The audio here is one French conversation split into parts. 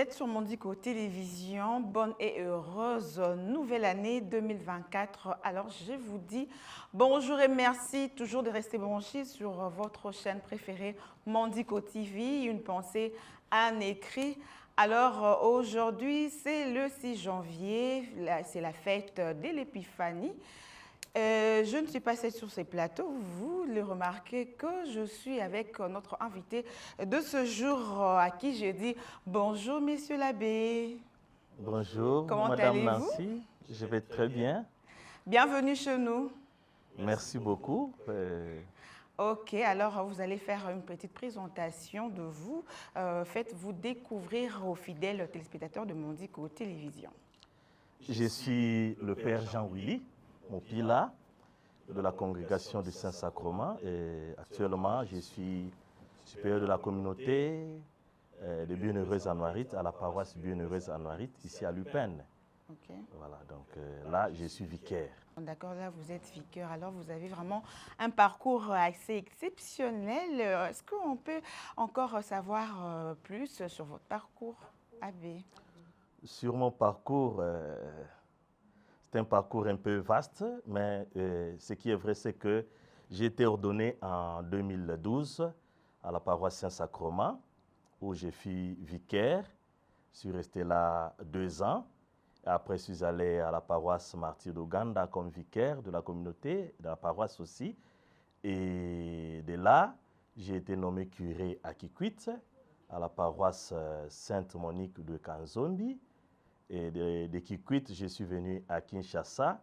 êtes sur Mondico Télévision. Bonne et heureuse nouvelle année 2024. Alors, je vous dis bonjour et merci toujours de rester branchés sur votre chaîne préférée Mondico TV. Une pensée à écrit. Alors, aujourd'hui, c'est le 6 janvier. C'est la fête de l'Épiphanie. Je ne suis pas seule sur ces plateaux. Vous le remarquez que je suis avec notre invité de ce jour à qui je dis bonjour, monsieur l'abbé. Bonjour, Comment Madame allez-vous? Nancy. Je vais très bien. Bienvenue chez nous. Merci beaucoup. Ok, alors vous allez faire une petite présentation de vous. Faites-vous découvrir aux fidèles téléspectateurs de Mondico Télévision. Je suis le Père Jean-Willy Mopila de la congrégation du Saint-Sacrement et actuellement je suis supérieur de la communauté des Bienheureuses Anouarites à la paroisse Bienheureuse Anouarite ici à Lupin. Ok. Voilà, donc là je suis vicaire. D'accord, là vous êtes vicaire, alors vous avez vraiment un parcours assez exceptionnel. Est-ce qu'on peut encore savoir plus sur votre parcours, abbé? Sur mon parcours, c'est un parcours un peu vaste, mais ce qui est vrai, c'est que j'ai été ordonné en 2012 à la paroisse Saint-Sacrement, où je fus vicaire. Je suis resté là 2 ans. Après, je suis allé à la paroisse Martyr d'Ouganda comme vicaire de la communauté, de la paroisse aussi. Et de là, j'ai été nommé curé à Kikwit, à la paroisse Sainte-Monique de Kanzombi. Et de Kikwit, je suis venu à Kinshasa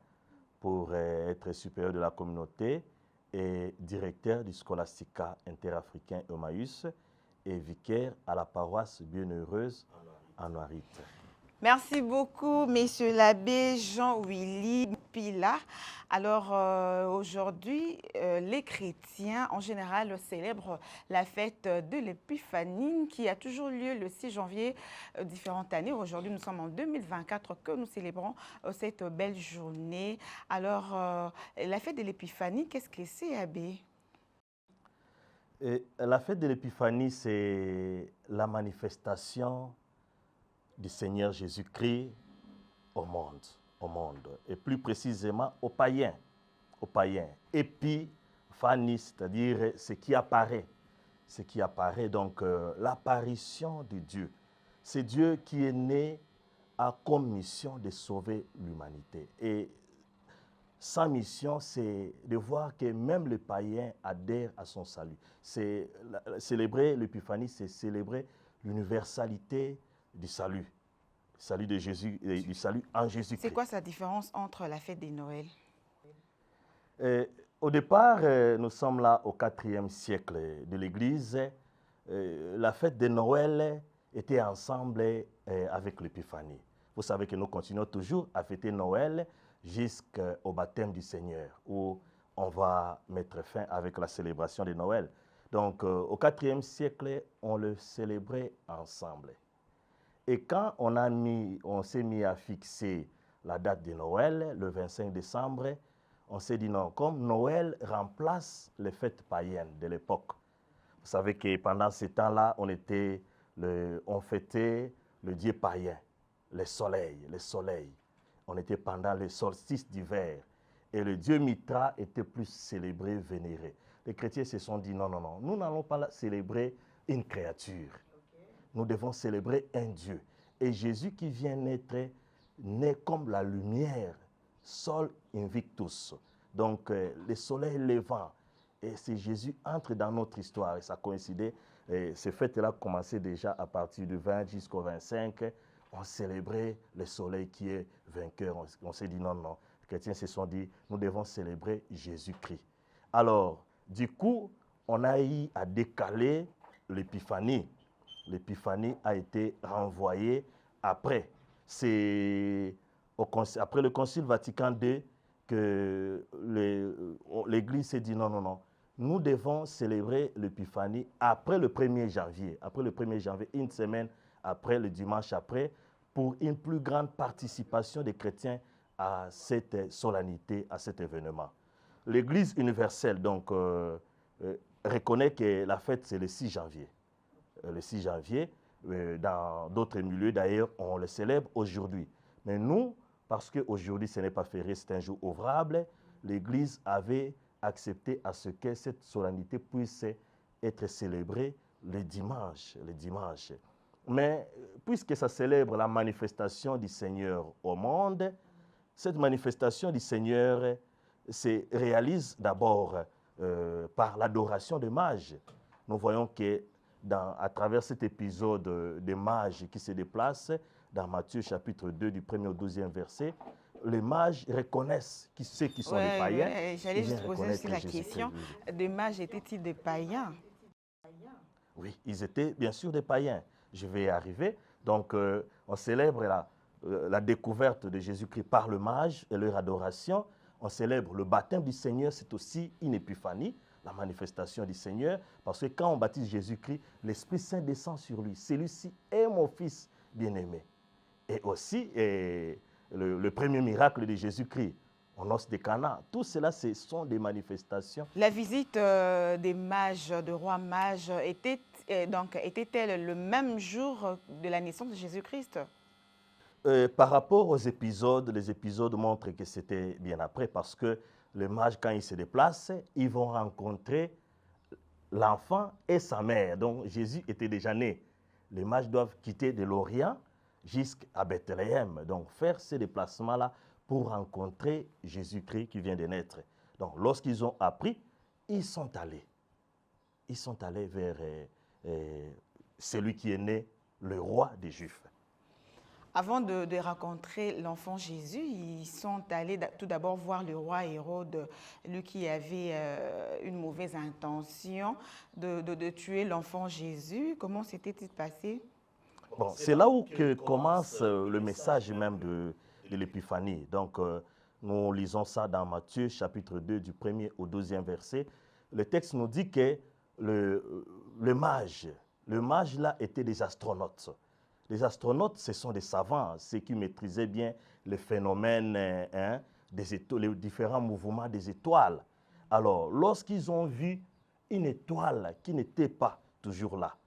pour être supérieur de la communauté et directeur du Scholastica interafricain Emmaüs et vicaire à la paroisse Bienheureuse Anouarite. Merci beaucoup, monsieur l'abbé Jean-Willy Pila. Alors, aujourd'hui, les chrétiens, en général, célèbrent la fête de l'Épiphanie qui a toujours lieu le 6 janvier, différentes années. Aujourd'hui, nous sommes en 2024 que nous célébrons cette belle journée. Alors, la fête de l'Épiphanie, qu'est-ce que c'est, abbé? Et la fête de l'Épiphanie, c'est la manifestation du Seigneur Jésus-Christ au monde, et plus précisément aux païens. Épiphanie, c'est-à-dire ce qui apparaît, donc l'apparition de Dieu. C'est Dieu qui est né a comme mission de sauver l'humanité. Et sa mission, c'est de voir que même les païens adhèrent à son salut. Célébrer l'Épiphanie, c'est célébrer l'universalité du salut de Jésus, du salut en Jésus-Christ. C'est quoi sa différence entre la fête de Noël? Au départ, nous sommes là au IVe siècle de l'Église. La fête de Noël était ensemble avec l'Épiphanie. Vous savez que nous continuons toujours à fêter Noël jusqu'au baptême du Seigneur, où on va mettre fin avec la célébration de Noël. Donc, au IVe siècle, on le célébrait ensemble. Et quand on s'est mis à fixer la date de Noël, le 25 décembre, on s'est dit non, comme Noël remplace les fêtes païennes de l'époque. Vous savez que pendant ce temps-là, on fêtait le dieu païen, le soleil. On était pendant le solstice d'hiver. Et le dieu Mitra était plus célébré, vénéré. Les chrétiens se sont dit non, nous n'allons pas célébrer une créature. Nous devons célébrer un Dieu. Et Jésus qui vient naître, naît comme la lumière, sol invictus. Donc, le soleil levant. Et c'est Jésus entre dans notre histoire. Et ça coïncidait. Et ces fêtes-là commençaient déjà à partir du 20 jusqu'au 25. On célébrait le soleil qui est vainqueur. On s'est dit non. Les chrétiens se sont dit, nous devons célébrer Jésus-Christ. Alors, du coup, on a eu à décaler l'Épiphanie. L'Épiphanie a été renvoyée après. C'est après le Concile Vatican II que l'Église s'est dit non. Nous devons célébrer l'Épiphanie après le 1er janvier. Après le 1er janvier, une semaine après, le dimanche après, pour une plus grande participation des chrétiens à cette solennité, à cet événement. L'Église universelle, donc, reconnaît que la fête, c'est le 6 janvier. Le 6 janvier, Dans d'autres milieux, d'ailleurs, on le célèbre aujourd'hui. Mais nous, parce qu'aujourd'hui, ce n'est pas férié, c'est un jour ouvrable, l'Église avait accepté à ce que cette solennité puisse être célébrée le dimanche. Mais puisque ça célèbre la manifestation du Seigneur au monde, cette manifestation du Seigneur se réalise d'abord par l'adoration des mages. Nous voyons que à travers cet épisode des mages qui se déplacent, dans Matthieu chapitre 2, du 1er au 12e verset, les mages reconnaissent ceux qui sont des païens. J'allais juste poser aussi la question, des mages étaient-ils des païens? Oui, ils étaient bien sûr des païens. Je vais y arriver. Donc, on célèbre la découverte de Jésus-Christ par le mage et leur adoration. On célèbre le baptême du Seigneur, c'est aussi une épiphanie, la manifestation du Seigneur, parce que quand on baptise Jésus-Christ, l'Esprit Saint descend sur lui. Celui-ci est mon Fils bien-aimé. Et aussi, le premier miracle de Jésus-Christ, aux noces de Cana, tout cela, ce sont des manifestations. La visite des mages, de rois mages, était-elle le même jour de la naissance de Jésus-Christ? Par rapport aux épisodes, les épisodes montrent que c'était bien après, parce que les mages, quand ils se déplacent, ils vont rencontrer l'enfant et sa mère. Donc Jésus était déjà né. Les mages doivent quitter de l'Orient jusqu'à Bethléem, donc faire ces déplacements-là pour rencontrer Jésus-Christ qui vient de naître. Donc lorsqu'ils ont appris, ils sont allés vers celui qui est né, le roi des Juifs. Avant de rencontrer l'enfant Jésus, ils sont allés tout d'abord voir le roi Hérode, lui qui avait une mauvaise intention de tuer l'enfant Jésus. Comment s'était-il passé? Bon, c'est là où commence le message même de l'épiphanie. Donc, nous lisons ça dans Matthieu, chapitre 2, du 1er au 12e verset. Le texte nous dit que le mage là était des astronautes. Les astronautes, ce sont des savants, ceux qui maîtrisaient bien les phénomènes, les différents mouvements des étoiles. Alors, lorsqu'ils ont vu une étoile qui n'était pas toujours là,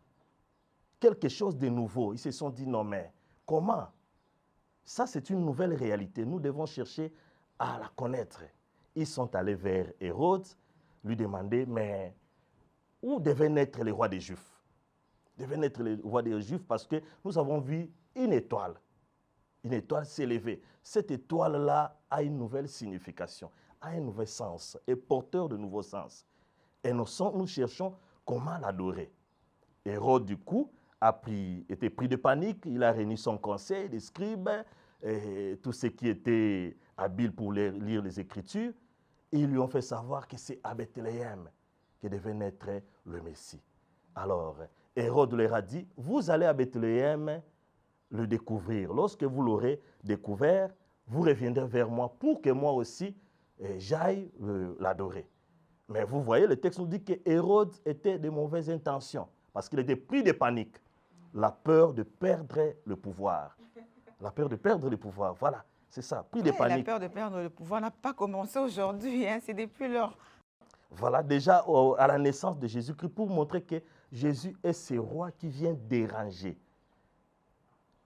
quelque chose de nouveau, ils se sont dit, non mais comment? Ça, c'est une nouvelle réalité. Nous devons chercher à la connaître. Ils sont allés vers Hérode, lui demander, mais où devait naître le roi des Juifs? Devait naître le roi des Juifs parce que nous avons vu une étoile. Une étoile s'élever. Cette étoile-là a une nouvelle signification, a un nouvel sens, est porteur de nouveaux sens. Et nous cherchons comment l'adorer. Hérode, du coup, était pris de panique. Il a réuni son conseil, des scribes, et tous ceux qui étaient habiles pour lire les Écritures. Et ils lui ont fait savoir que c'est à Bethléem que devait naître le Messie. Alors, Hérode leur a dit, vous allez à Bethléem le découvrir. Lorsque vous l'aurez découvert, vous reviendrez vers moi pour que moi aussi, j'aille l'adorer. Mais vous voyez, le texte nous dit que Hérode était de mauvaises intentions parce qu'il était pris de panique. La peur de perdre le pouvoir. La peur de perdre le pouvoir, voilà, c'est ça, pris de panique. La peur de perdre le pouvoir n'a pas commencé aujourd'hui, c'est depuis lors. Voilà, déjà à la naissance de Jésus-Christ, pour montrer que Jésus est ce roi qui vient déranger.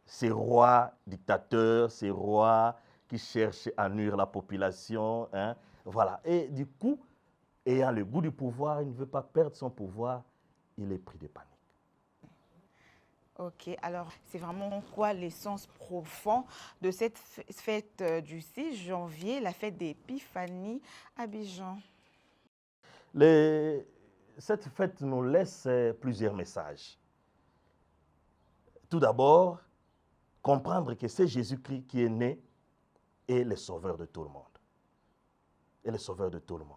Ces rois dictateurs, ces rois qui cherchent à nuire la population. Voilà. Et du coup, ayant le goût du pouvoir, il ne veut pas perdre son pouvoir, il est pris de panique. Ok, alors c'est vraiment quoi l'essence profonde de cette fête du 6 janvier, la fête d'Épiphanie à Abidjan? Cette fête nous laisse plusieurs messages. Tout d'abord, comprendre que c'est Jésus-Christ qui est né et le sauveur de tout le monde. Et le sauveur de tout le monde.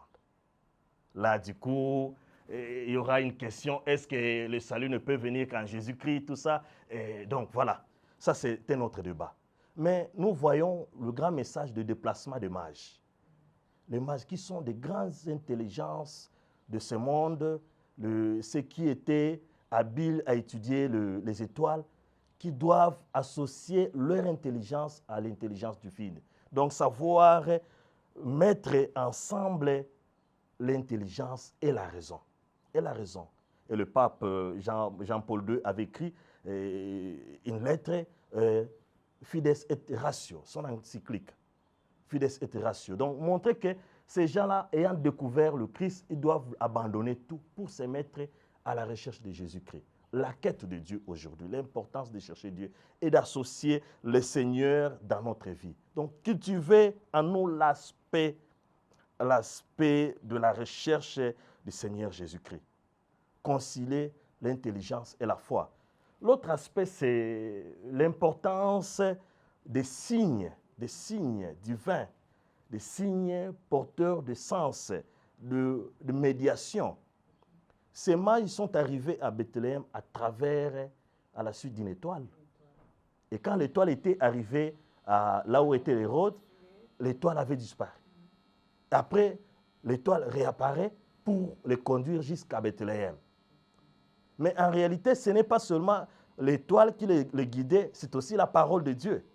Là, du coup, il y aura une question, est-ce que le salut ne peut venir qu'en Jésus-Christ, tout ça? Et donc voilà, ça c'est un autre débat. Mais nous voyons le grand message de déplacement des mages. Les mages qui sont des grandes intelligences de ce monde, ceux qui étaient habiles à étudier les étoiles, qui doivent associer leur intelligence à l'intelligence divine. Donc savoir mettre ensemble l'intelligence et la raison. Et le pape Jean-Paul II avait écrit une lettre, Fides et Ratio, son encyclique, Fides et Ratio. Donc, montrer que ces gens-là, ayant découvert le Christ, ils doivent abandonner tout pour se mettre à la recherche de Jésus-Christ. La quête de Dieu aujourd'hui, l'importance de chercher Dieu et d'associer le Seigneur dans notre vie. Donc, cultiver en nous l'aspect de la recherche du Seigneur Jésus-Christ. Concilier l'intelligence et la foi. L'autre aspect, c'est l'importance des signes divins, des signes porteurs de sens, de médiation. Ces mages sont arrivés à Bethléem à la suite d'une étoile. Et quand l'étoile était arrivée là où était Hérode, l'étoile avait disparu. Après, l'étoile réapparaît pour les conduire jusqu'à Bethléem. Mais en réalité, ce n'est pas seulement l'étoile qui les guidait, c'est aussi la parole de Dieu.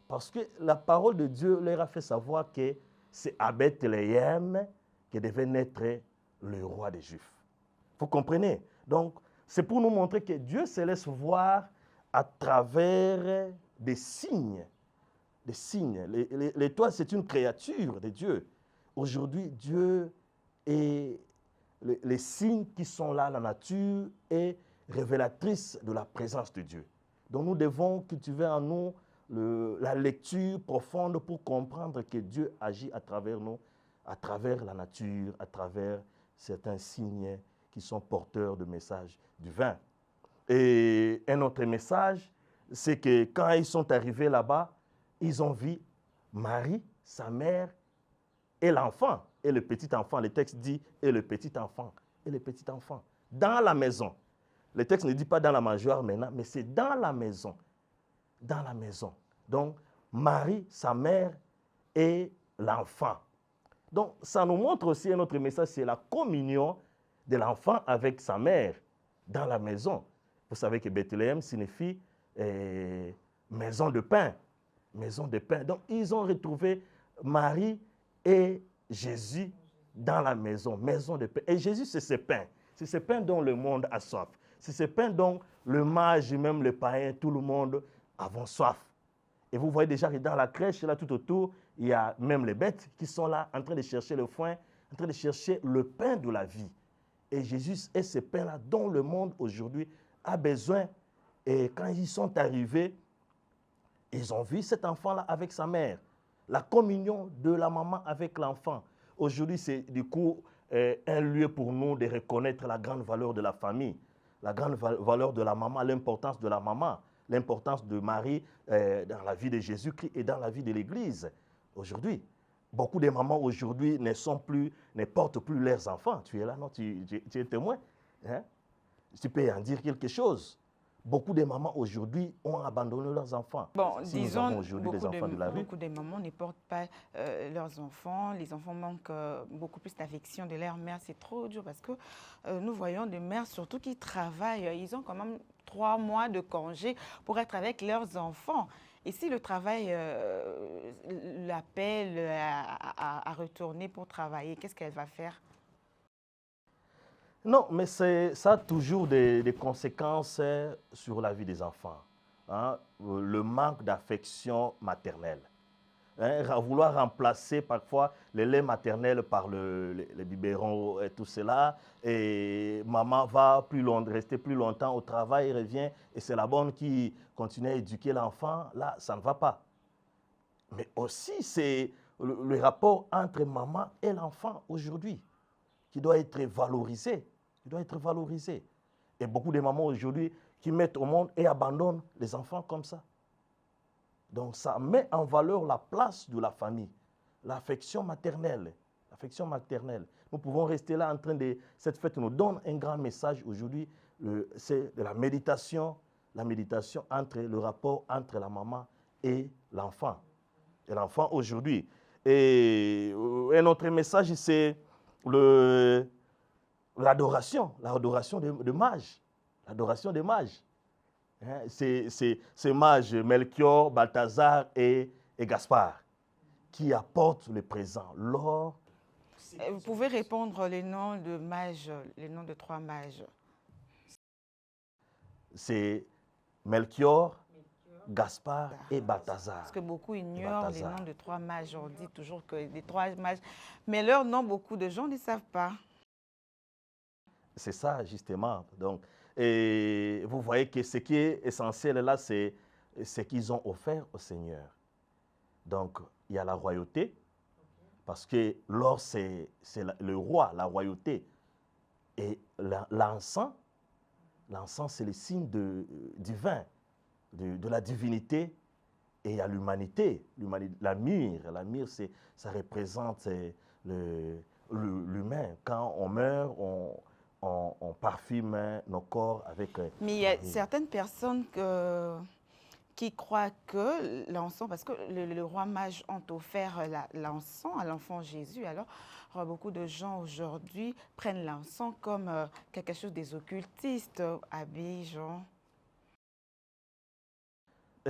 Parce que la parole de Dieu leur a fait savoir que c'est à Bethléem que devait naître le roi des Juifs. Vous comprenez? Donc, c'est pour nous montrer que Dieu se laisse voir à travers des signes. Des signes. L'étoile, c'est une créature de Dieu. Aujourd'hui, Dieu est les signes qui sont là, la nature est révélatrice de la présence de Dieu. Donc nous devons cultiver en nous la lecture profonde pour comprendre que Dieu agit à travers nous, à travers la nature, à travers certains signes qui sont porteurs de messages divins. Et un autre message, c'est que quand ils sont arrivés là-bas, ils ont vu Marie, sa mère, et l'enfant, et le petit enfant. Le texte dit, et le petit enfant, dans la maison. Le texte ne dit pas dans la mangeoire maintenant, mais c'est dans la maison. Dans la maison. Donc, Marie, sa mère, et l'enfant. Donc, ça nous montre aussi un autre message, c'est la communion de l'enfant avec sa mère dans la maison. Vous savez que Bethléem signifie maison de pain. Maison de pain. Donc, ils ont retrouvé Marie et Jésus dans la maison de pain. Et Jésus, c'est ce pain. C'est ce pain dont le monde a soif. C'est ce pain dont le mage, même le païen, tout le monde avons soif. Et vous voyez déjà que dans la crèche, là tout autour, il y a même les bêtes qui sont là en train de chercher le foin, en train de chercher le pain de la vie. Et Jésus est ce pain-là dont le monde aujourd'hui a besoin. Et quand ils sont arrivés, ils ont vu cet enfant-là avec sa mère. La communion de la maman avec l'enfant. Aujourd'hui, c'est du coup un lieu pour nous de reconnaître la grande valeur de la famille, la grande valeur de la maman, l'importance de la maman, l'importance de Marie dans la vie de Jésus-Christ et dans la vie de l'Église. Aujourd'hui, beaucoup de mamans aujourd'hui ne portent plus leurs enfants. Tu es là, non? Tu es témoin. Hein? Tu peux en dire quelque chose. Beaucoup de mamans aujourd'hui ont abandonné leurs enfants. Bon, si disons, nous avons aujourd'hui des enfants de la rue. beaucoup de mamans ne portent pas leurs enfants. Les enfants manquent beaucoup plus d'affection de leur mère. C'est trop dur parce que nous voyons des mères surtout qui travaillent. Ils ont quand même 3 mois de congé pour être avec leurs enfants. Et si le travail l'appelle à retourner pour travailler, qu'est-ce qu'elle va faire? Non, mais ça a toujours des conséquences sur la vie des enfants. Hein? Le manque d'affection maternelle. Hein? Vouloir remplacer parfois le lait maternel par les biberons et tout cela. Et maman va rester plus longtemps au travail, revient, et c'est la bonne qui continue à éduquer l'enfant. Là, ça ne va pas. Mais aussi, c'est le rapport entre maman et l'enfant aujourd'hui qui doit être valorisé. Il doit être valorisé. Et beaucoup de mamans aujourd'hui qui mettent au monde et abandonnent les enfants comme ça. Donc ça met en valeur la place de la famille, l'affection maternelle. L'affection maternelle. Nous pouvons rester là en train de... Cette fête nous donne un grand message aujourd'hui, c'est de la méditation entre le rapport entre la maman et l'enfant. Et l'enfant aujourd'hui. Et un autre message, c'est l'adoration des mages. L'adoration des mages. Hein, ces mages, Melchior, Balthazar et Gaspard, qui apportent le présent, l'or. Vous pouvez répondre les noms de mages, les noms de 3 mages. C'est Melchior, Gaspard et Balthazar. Parce que beaucoup ignorent les Balthazar. noms de 3 mages. On dit toujours que les 3 mages. Mais leur nom, beaucoup de gens ne savent pas. C'est ça, justement. Donc, et vous voyez que ce qui est essentiel là, c'est ce qu'ils ont offert au Seigneur. Donc, il y a la royauté, parce que l'or, c'est le roi, la royauté. Et l'encens, c'est le signe divin, de la divinité. Et il y a l'humanité. La myrrhe, ça représente l'humain. Quand on meurt, on parfume nos corps avec Mais il y a certaines personnes qui croient que l'encens, parce que le roi mage ont offert l'encens à l'enfant Jésus, alors beaucoup de gens aujourd'hui prennent l'encens comme quelque chose des occultistes, Abidjan.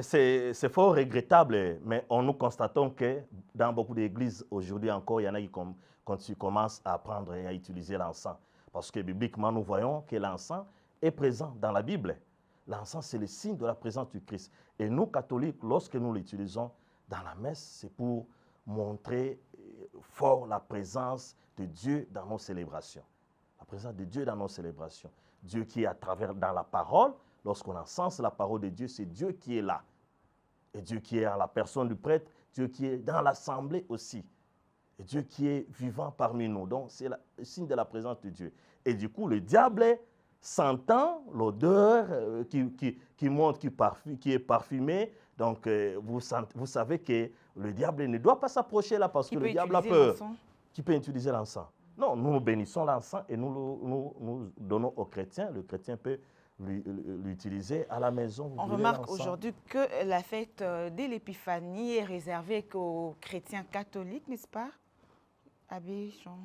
C'est fort regrettable, mais nous constatons que dans beaucoup d'églises aujourd'hui encore, il y en a qui commencent à apprendre et à utiliser l'encens. Parce que bibliquement, nous voyons que l'encens est présent dans la Bible. L'encens, c'est le signe de la présence du Christ. Et nous, catholiques, lorsque nous l'utilisons dans la messe, c'est pour montrer fort la présence de Dieu dans nos célébrations. La présence de Dieu dans nos célébrations. Dieu qui est à travers, dans la parole, lorsqu'on encense la parole de Dieu, c'est Dieu qui est là. Et Dieu qui est en la personne du prêtre, Dieu qui est dans l'assemblée aussi. Et Dieu qui est vivant parmi nous. Donc, c'est le signe de la présence de Dieu. Et du coup, le diable sentant l'odeur qui monte, qui est parfumée. Donc, vous savez que le diable ne doit pas s'approcher là parce que le diable a peur. Qui peut utiliser l'encens? Non, nous bénissons l'encens et nous donnons aux chrétiens. Le chrétien peut l'utiliser à la maison. On remarque aujourd'hui que la fête de l'Épiphanie est réservée qu'aux chrétiens catholiques, n'est-ce pas, Abbé Jean?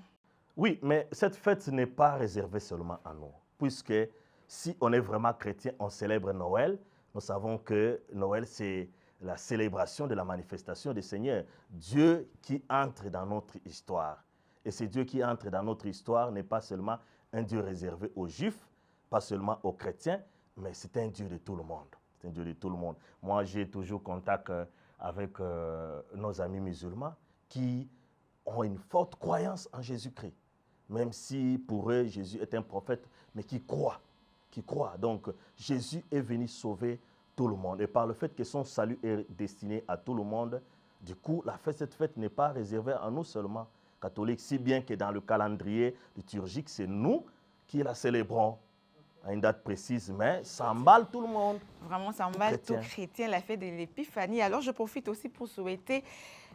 Oui, mais cette fête n'est pas réservée seulement à nous, puisque si on est vraiment chrétien, on célèbre Noël. Nous savons que Noël, c'est la célébration de la manifestation du Seigneur. Dieu qui entre dans notre histoire. Et ce Dieu qui entre dans notre histoire n'est pas seulement un Dieu réservé aux Juifs, pas seulement aux chrétiens, mais c'est un Dieu de tout le monde. C'est un Dieu de tout le monde. Moi, j'ai toujours contact avec nos amis musulmans qui ont une forte croyance en Jésus-Christ. Même si pour eux, Jésus est un prophète, mais qui croient. Donc, Jésus est venu sauver tout le monde. Et par le fait que son salut est destiné à tout le monde, du coup, cette fête n'est pas réservée à nous seulement, catholiques, si bien que dans le calendrier liturgique, c'est nous qui la célébrons à une date précise, mais ça emballe tout le monde. Vraiment, ça emballe tout chrétien, la fête de l'Épiphanie. Alors, je profite aussi pour souhaiter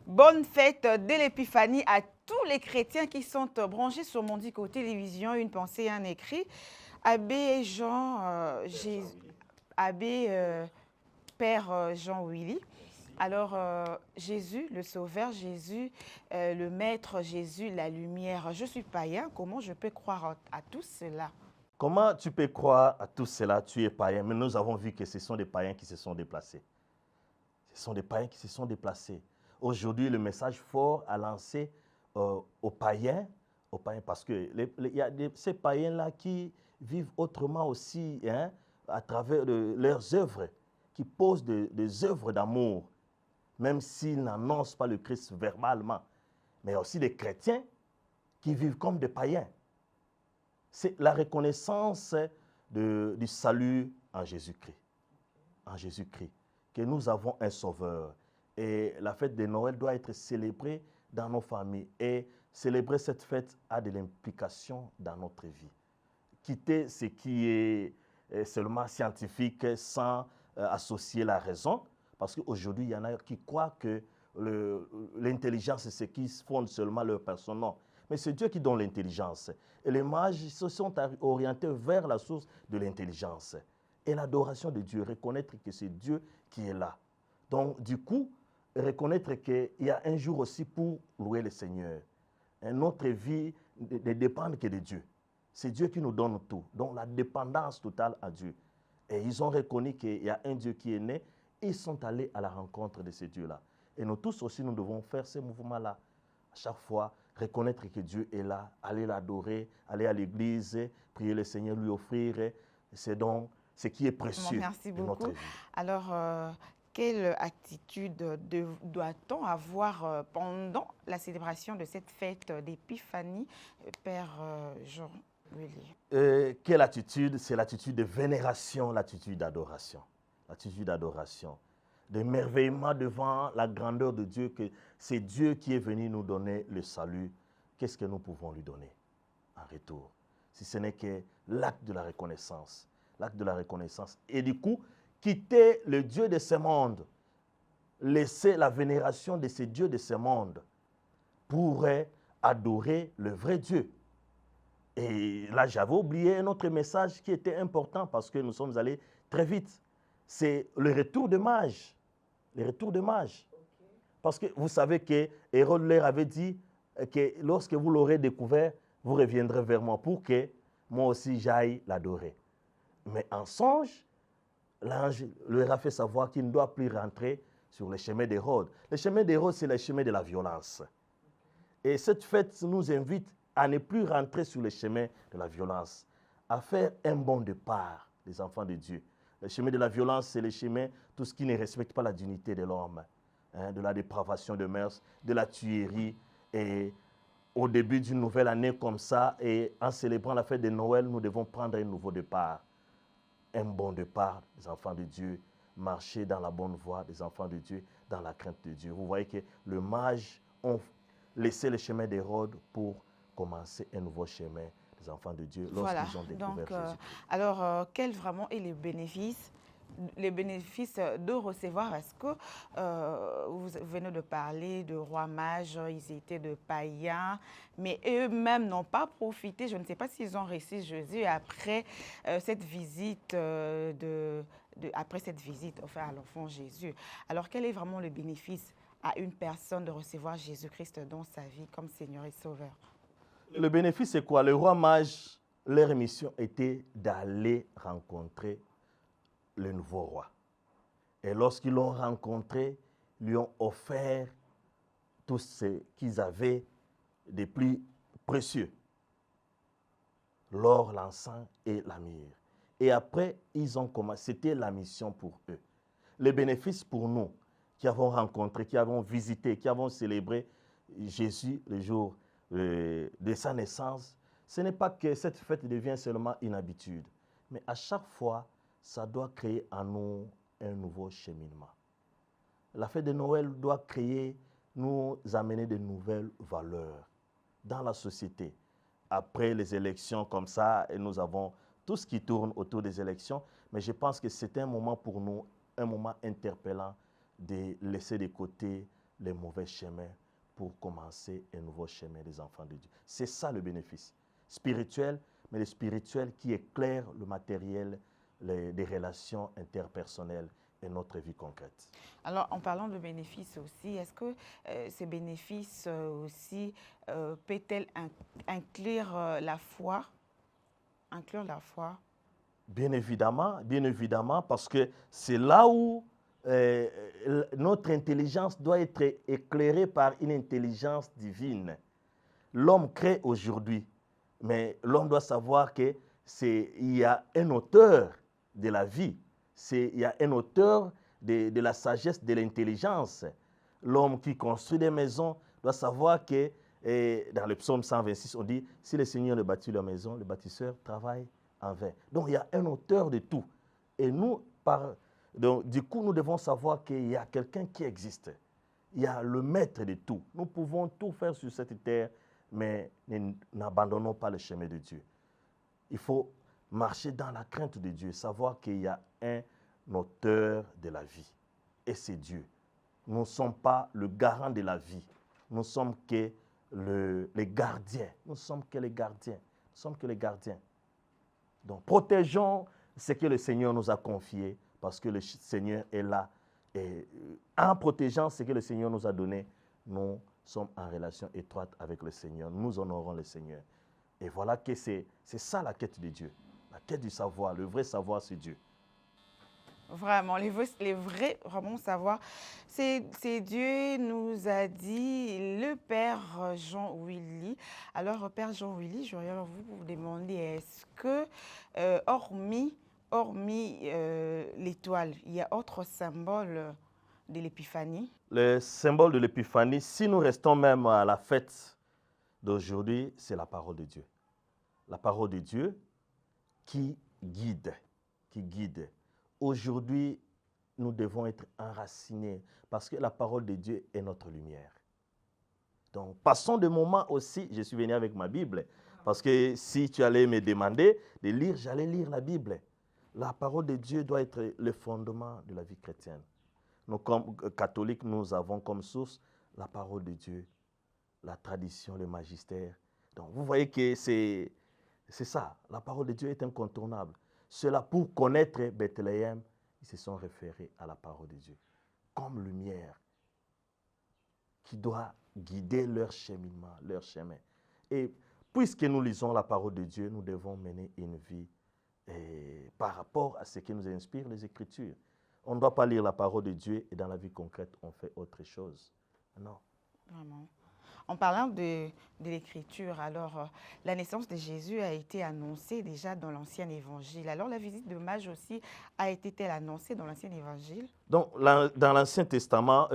bonne fête de l'Épiphanie à tous les chrétiens qui sont branchés sur Mondico Télévision. Une pensée et un écrit. Abbé Jean, Abbé Père Jean Willy. Alors, Jésus, le Sauveur, Jésus, le Maître, Jésus, la lumière. Je suis païen, comment je peux croire à tout cela? Comment tu peux croire à tout cela? Tu es païen, mais nous avons vu que ce sont des païens qui se sont déplacés. Ce sont des païens qui se sont déplacés. Aujourd'hui, le message fort à lancer aux païens, parce que il y a ces païens-là qui vivent autrement aussi, hein, à travers leurs œuvres, qui posent des œuvres d'amour, même s'ils n'annoncent pas le Christ verbalement. Mais il y a aussi des chrétiens qui vivent comme des païens. C'est la reconnaissance du salut en Jésus-Christ. En Jésus-Christ. Que nous avons un sauveur. Et la fête de Noël doit être célébrée dans nos familles. Et célébrer cette fête a de l'implication dans notre vie. Quitter ce qui est seulement scientifique sans associer la raison. Parce qu'aujourd'hui, il y en a qui croient que l'intelligence, c'est ce qui fonde seulement leur personne. Non. Mais c'est Dieu qui donne l'intelligence. Et les mages se sont orientés vers la source de l'intelligence. Et l'adoration de Dieu, reconnaître que c'est Dieu qui est là. Donc, du coup, reconnaître qu'il y a un jour aussi pour louer le Seigneur. Et notre vie ne dépend que de Dieu. C'est Dieu qui nous donne tout. Donc, la dépendance totale à Dieu. Et ils ont reconnu qu'il y a un Dieu qui est né. Ils sont allés à la rencontre de ce Dieu-là. Et nous tous aussi, nous devons faire ce mouvement-là. À chaque fois, reconnaître que Dieu est là, aller l'adorer, aller à l'église, prier le Seigneur, lui offrir ses dons, ce qui est précieux Merci de notre beaucoup. vie. Alors, quelle attitude doit-on avoir pendant la célébration de cette fête d'Épiphanie, Père Jean-Willy? Quelle attitude? C'est l'attitude de vénération, l'attitude d'adoration. L'attitude d'adoration, d'émerveillement devant la grandeur de Dieu, que c'est Dieu qui est venu nous donner le salut. Qu'est-ce que nous pouvons lui donner en retour? Si ce n'est que l'acte de la reconnaissance. L'acte de la reconnaissance. Et du coup, quitter le Dieu de ce monde, laisser la vénération de ce Dieu de ce monde pour adorer le vrai Dieu. Et là, j'avais oublié un autre message qui était important parce que nous sommes allés très vite. C'est le retour de mage. Le retour de mage. Okay. Parce que vous savez que Hérode leur avait dit que lorsque vous l'aurez découvert, vous reviendrez vers moi pour que moi aussi j'aille l'adorer. Mais en songe, l'ange leur a fait savoir qu'il ne doit plus rentrer sur le chemin d'Hérode. Le chemin d'Hérode, c'est le chemin de la violence. Okay. Et cette fête nous invite à ne plus rentrer sur le chemin de la violence, à faire un bon départ, les enfants de Dieu. Le chemin de la violence, c'est le chemin, tout ce qui ne respecte pas la dignité de l'homme, hein, de la dépravation de mœurs, de la tuerie. Et au début d'une nouvelle année comme ça, et en célébrant la fête de Noël, nous devons prendre un nouveau départ. Un bon départ, les enfants de Dieu, marcher dans la bonne voie des enfants de Dieu, dans la crainte de Dieu. Vous voyez que les mages ont laissé le chemin d'Hérode pour commencer un nouveau chemin des enfants de Dieu lorsqu'ils ont découvert Jésus. Alors, quel vraiment est les bénéfices de recevoir? Est-ce que vous venez de parler de rois mages, ils étaient de païens, mais eux-mêmes n'ont pas profité, je ne sais pas s'ils ont reçu Jésus après cette visite après cette visite offerte à l'enfant Jésus. Alors, quel est vraiment le bénéfice à une personne de recevoir Jésus-Christ dans sa vie comme Seigneur et Sauveur? Le bénéfice, c'est quoi? Les rois mages, leur mission était d'aller rencontrer le nouveau roi. Et lorsqu'ils l'ont rencontré, ils lui ont offert tout ce qu'ils avaient de plus précieux. L'or, l'encens et la myrrhe. Et après, ils ont commencé. C'était la mission pour eux. Le bénéfice pour nous, qui avons rencontré, qui avons visité, qui avons célébré Jésus le jour de sa naissance, ce n'est pas que cette fête devienne seulement une habitude, mais à chaque fois, ça doit créer en nous un nouveau cheminement. La fête de Noël doit nous amener de nouvelles valeurs dans la société. Après les élections comme ça, et nous avons tout ce qui tourne autour des élections, mais je pense que c'est un moment pour nous, un moment interpellant de laisser de côté les mauvais chemins pour commencer un nouveau chemin des enfants de Dieu. C'est ça le bénéfice spirituel, mais le spirituel qui éclaire le matériel, des relations interpersonnelles et notre vie concrète. Alors, en parlant de bénéfices aussi, est-ce que ces bénéfices aussi peut-elle inclure la foi? Inclure la foi? Bien évidemment, parce que c'est là où notre intelligence doit être éclairée par une intelligence divine. L'homme crée aujourd'hui, mais l'homme doit savoir qu'il y a un auteur de la vie, il y a un auteur de la sagesse, de l'intelligence. L'homme qui construit des maisons doit savoir que, dans le psaume 126, on dit, si le Seigneur ne bâtit la maison, le bâtisseur travaille en vain. Donc il y a un auteur de tout. Et nous, donc, du coup, nous devons savoir qu'il y a quelqu'un qui existe. Il y a le maître de tout. Nous pouvons tout faire sur cette terre, mais n'abandonnons pas le chemin de Dieu. Il faut marcher dans la crainte de Dieu, savoir qu'il y a un auteur de la vie. Et c'est Dieu. Nous ne sommes pas le garant de la vie. Nous ne sommes que les gardiens. Nous ne sommes que les gardiens. Nous sommes que les gardiens. Donc, protégeons ce que le Seigneur nous a confié, parce que le Seigneur est là. Et en protégeant ce que le Seigneur nous a donné, nous sommes en relation étroite avec le Seigneur. Nous honorons le Seigneur. Et voilà que c'est ça la quête de Dieu. La quête du savoir, le vrai savoir, c'est Dieu. Vraiment, les vrais vraiment savoir, c'est Dieu nous a dit, le Père Jean-Willy. Alors, Père Jean-Willy, j'aurais vous demander, est-ce que, hormis hormis l'étoile, il y a autre symbole de l'épiphanie? Le symbole de l'épiphanie, si nous restons même à la fête d'aujourd'hui, c'est la parole de Dieu. La parole de Dieu qui guide, qui guide. Aujourd'hui, nous devons être enracinés parce que la parole de Dieu est notre lumière. Donc, passons de moments aussi, je suis venu avec ma Bible, parce que si tu allais me demander de lire, j'allais lire la Bible. La parole de Dieu doit être le fondement de la vie chrétienne. Nous, comme catholiques, nous avons comme source la parole de Dieu, la tradition, le magistère. Donc, vous voyez que c'est ça. La parole de Dieu est incontournable. Cela pour connaître Bethléem, ils se sont référés à la parole de Dieu comme lumière qui doit guider leur cheminement, leur chemin. Et puisque nous lisons la parole de Dieu, nous devons mener une vie par rapport à ce qui nous inspire les Écritures. On ne doit pas lire la parole de Dieu et dans la vie concrète, on fait autre chose. Non. Vraiment. En parlant de l'Écriture, alors la naissance de Jésus a été annoncée déjà dans l'Ancien Évangile. Alors la visite de Mage aussi a été-elle annoncée dans l'Ancien Évangile? Donc, dans l'Ancien Testament,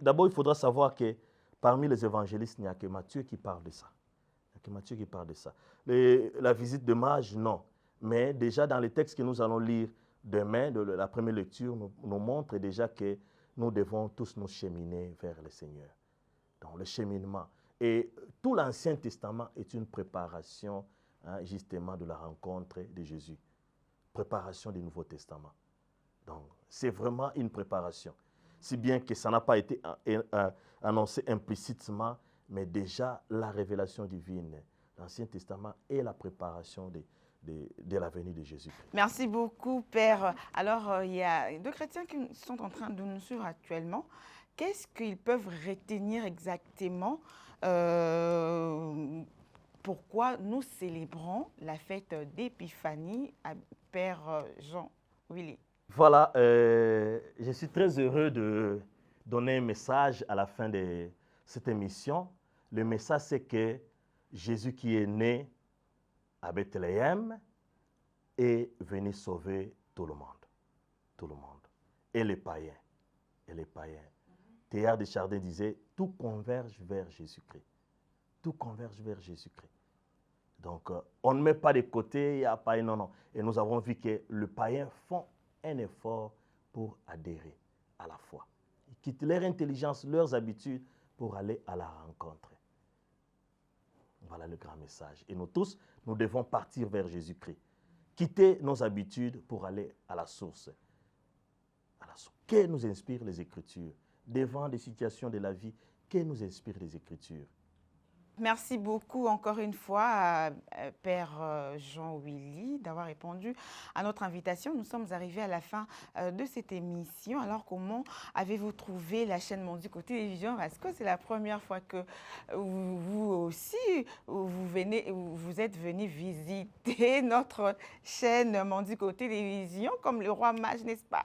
d'abord, il faudra savoir que parmi les évangélistes, il n'y a que Matthieu qui parle de ça. Il n'y a que Matthieu qui parle de ça. La visite de Mage, non. Mais déjà, dans les textes que nous allons lire demain, de la première lecture, nous montre déjà que nous devons tous nous cheminer vers le Seigneur. Donc, le cheminement. Et tout l'Ancien Testament est une préparation, justement, de la rencontre de Jésus. Préparation du Nouveau Testament. Donc, c'est vraiment une préparation. Si bien que ça n'a pas été annoncé implicitement, mais déjà la révélation divine, l'Ancien Testament est la préparation de la venue de Jésus. Merci beaucoup, Père. Alors, il y a deux chrétiens qui sont en train de nous suivre actuellement. Qu'est-ce qu'ils peuvent retenir exactement pourquoi nous célébrons la fête d'Épiphanie à Père Jean-Willy? Voilà, je suis très heureux de donner un message à la fin de cette émission. Le message, c'est que Jésus qui est né à Bethléem est venu sauver tout le monde. Tout le monde. Et les païens. Et les païens. Théard de Chardin disait, tout converge vers Jésus-Christ. Tout converge vers Jésus-Christ. Donc, on ne met pas de côté, il n'y a pas, non, non. Et nous avons vu que les païens font un effort pour adhérer à la foi. Ils quittent leur intelligence, leurs habitudes pour aller à la rencontre. Voilà le grand message. Et nous tous, nous devons partir vers Jésus-Christ. Quitter nos habitudes pour aller à la source. À la source. Que nous inspirent les Écritures? Devant des situations de la vie, que nous inspirent les Écritures? Merci beaucoup encore une fois à Père Jean-Willy d'avoir répondu à notre invitation. Nous sommes arrivés à la fin de cette émission. Alors, comment avez-vous trouvé la chaîne Mondico Télévision? Parce que c'est la première fois que vous aussi, vous êtes venu visiter notre chaîne Mondico Télévision comme le roi Mage, n'est-ce pas?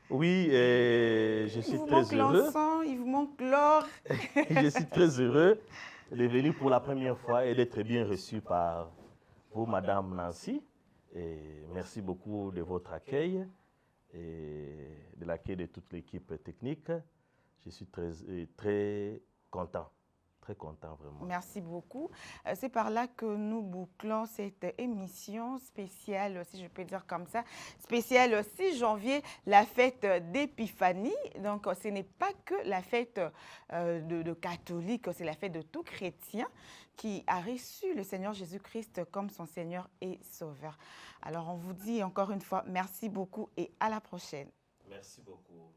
Oui, je suis très heureux. Il vous manque l'or. Je suis très heureux de venir pour la première fois et d'être bien reçu par vous, Madame Nancy. Et merci beaucoup de votre accueil et de l'accueil de toute l'équipe technique. Je suis très content. Très content, vraiment. Merci beaucoup. C'est par là que nous bouclons cette émission spéciale, si je peux dire comme ça, spéciale 6 janvier, la fête d'Épiphanie. Donc, ce n'est pas que la fête de catholiques, c'est la fête de tout chrétien qui a reçu le Seigneur Jésus-Christ comme son Seigneur et Sauveur. Alors, on vous dit encore une fois merci beaucoup et à la prochaine. Merci beaucoup.